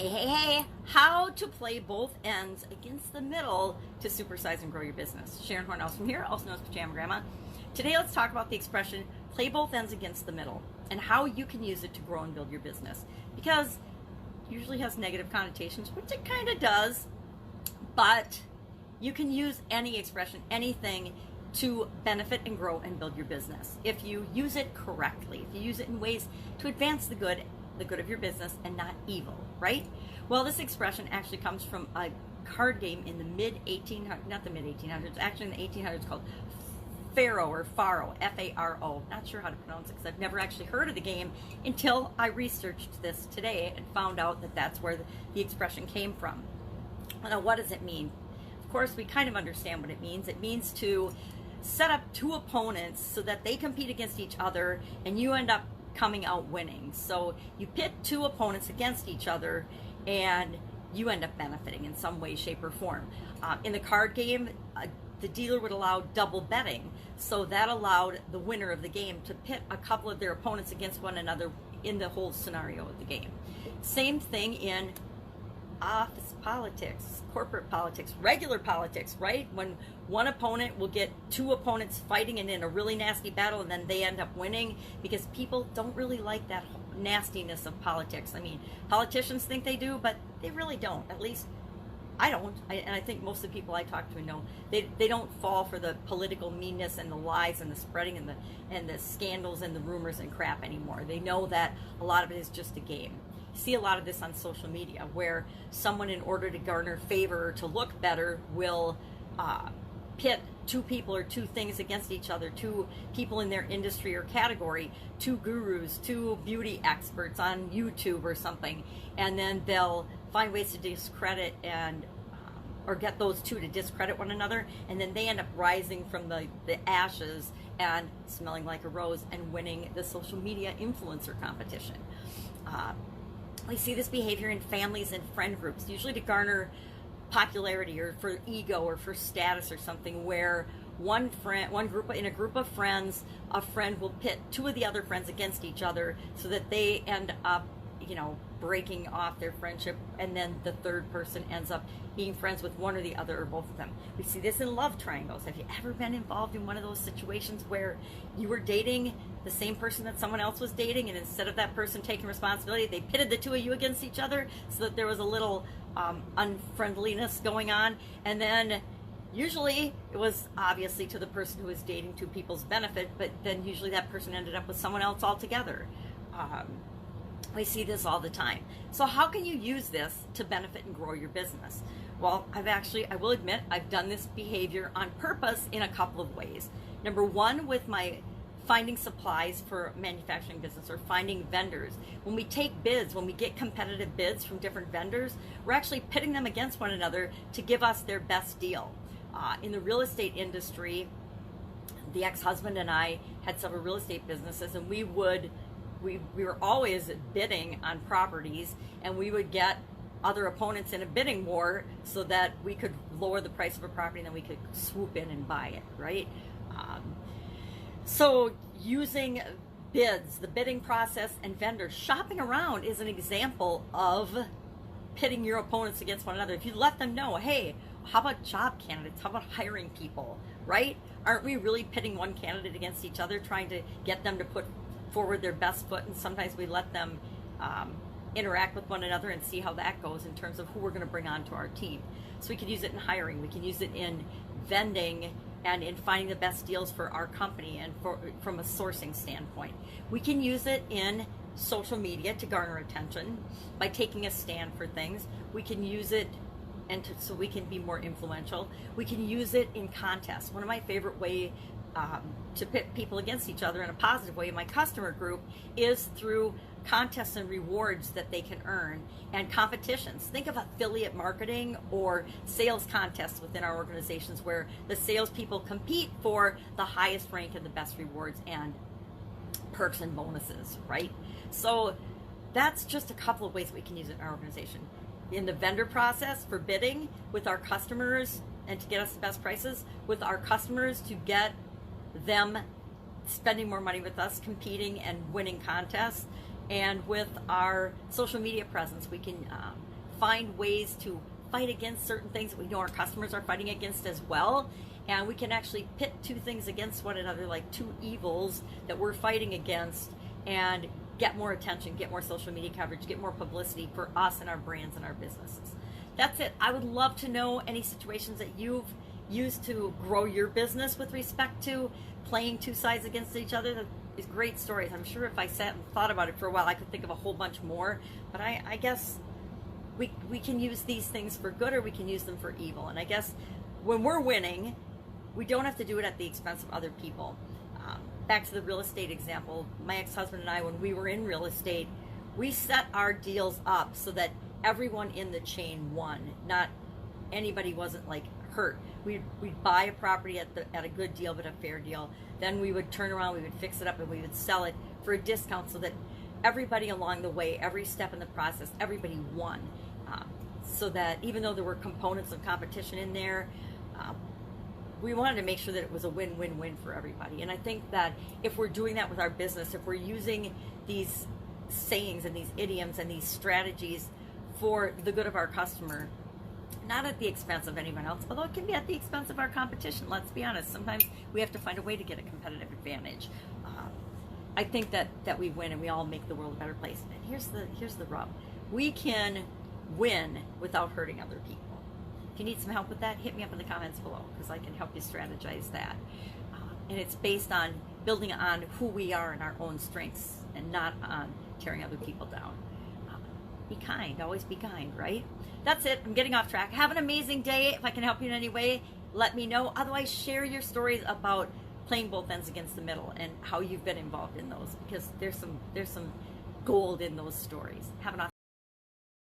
Hey, hey, hey, how to play both ends against the middle to supersize and grow your business. Sharon Horne-Ellstrom here, also known as Pajama Grandma. Today, let's talk about the expression, play both ends against the middle, and how you can use it to grow and build your business. Because it usually has negative connotations, which it kind of does, but you can use any expression, anything, to benefit and grow and build your business. If you use it correctly, if you use it in ways to advance the good of your business and not evil, right? Well, this expression actually comes from a card game in the mid-1800s, not the mid-1800s, actually in the 1800s, called Faro or Faro, F-A-R-O. Not sure how to pronounce it because I've never actually heard of the game until I researched this today and found out that that's where the expression came from. Now, what does it mean? Of course, we kind of understand what it means. It means to set up two opponents so that they compete against each other and you end up coming out winning. So you pit two opponents against each other and you end up benefiting in some way, shape, or form. In the card game, the dealer would allow double betting. So that allowed the winner of the game to pit a couple of their opponents against one another in the whole scenario of the game. Same thing in office politics, corporate politics, regular politics, right? When one opponent will get two opponents fighting and in a really nasty battle and then they end up winning because people don't really like that nastiness of politics. I mean, politicians think they do, but they really don't. At least I don't. And I think most of the people I talk to know they don't fall for the political meanness and the lies and the spreading and the scandals and the rumors and crap anymore. They know that a lot of it is just a game. See a lot of this on social media where someone, in order to garner favor or to look better, will pit two people or two things against each other, two people in their industry or category, two gurus, two beauty experts on YouTube or something, and then they'll find ways to discredit and or get those two to discredit one another, and then they end up rising from the ashes and smelling like a rose and winning the social media influencer competition. We see this behavior in families and friend groups, usually to garner popularity or for ego or for status or something, where in a group of friends, a friend will pit two of the other friends against each other so that they end up, breaking off their friendship, and then the third person ends up being friends with one or the other or both of them. We see this in love triangles. Have you ever been involved in one of those situations where you were dating the same person that someone else was dating, and instead of that person taking responsibility, they pitted the two of you against each other so that there was a little unfriendliness going on, and then usually it was obviously to the person who was dating two people's benefit, but then usually that person ended up with someone else altogether. We see this all the time. So how can you use this to benefit and grow your business? Well, I will admit, I've done this behavior on purpose in a couple of ways. Number one, with my finding supplies for manufacturing business or finding vendors. When we take bids, when we get competitive bids from different vendors, we're actually pitting them against one another to give us their best deal. In the real estate industry, the ex-husband and I had several real estate businesses, and we were always bidding on properties, and we would get other opponents in a bidding war so that we could lower the price of a property and then we could swoop in and buy it, right? So using bids, the bidding process, and vendors, shopping around is an example of pitting your opponents against one another. If you let them know, hey, how about job candidates? How about hiring people, right? Aren't we really pitting one candidate against each other, trying to get them to put forward their best foot? And sometimes we let them interact with one another and see how that goes in terms of who we're going to bring onto our team. So we can use it in hiring, we can use it in vending, and in finding the best deals for our company and from a sourcing standpoint. We can use it in social media to garner attention by taking a stand for things. We can use it so we can be more influential. We can use it in contests. One of my favorite ways to pit people against each other in a positive way in my customer group is through contests and rewards that they can earn, and competitions. Think of affiliate marketing or sales contests within our organizations where the salespeople compete for the highest rank and the best rewards and perks and bonuses, right? So that's just a couple of ways we can use it in our organization. In the vendor process for bidding with our customers and to get us the best prices, with our customers to get them spending more money with us, competing and winning contests, and with our social media presence, we can find ways to fight against certain things that we know our customers are fighting against as well. And we can actually pit two things against one another, like two evils that we're fighting against, and get more attention, get more social media coverage, get more publicity for us and our brands and our businesses. That's it. I would love to know any situations that you've used to grow your business with respect to playing two sides against each other. These great stories. I'm sure if I sat and thought about it for a while, I could think of a whole bunch more. But I guess we can use these things for good, or we can use them for evil. And I guess when we're winning, we don't have to do it at the expense of other people. Back to the real estate example, my ex-husband and I, when we were in real estate, we set our deals up so that everyone in the chain won. Not anybody wasn't like hurt. We'd buy a property at a good deal, but a fair deal. Then we would turn around, we would fix it up, and we would sell it for a discount so that everybody along the way, every step in the process, everybody won. So that even though there were components of competition in there, we wanted to make sure that it was a win-win-win for everybody. And I think that if we're doing that with our business, if we're using these sayings and these idioms and these strategies for the good of our customer, not at the expense of anyone else, although it can be at the expense of our competition. Let's be honest. Sometimes we have to find a way to get a competitive advantage. I think that we win and we all make the world a better place. And here's the rub. We can win without hurting other people. If you need some help with that, hit me up in the comments below, because I can help you strategize that. And it's based on building on who we are and our own strengths, and not on tearing other people down. Be kind. Always be kind, right? That's it. I'm getting off track. Have an amazing day. If I can help you in any way, let me know. Otherwise, share your stories about playing both ends against the middle and how you've been involved in those, because there's some gold in those stories. Have an awesome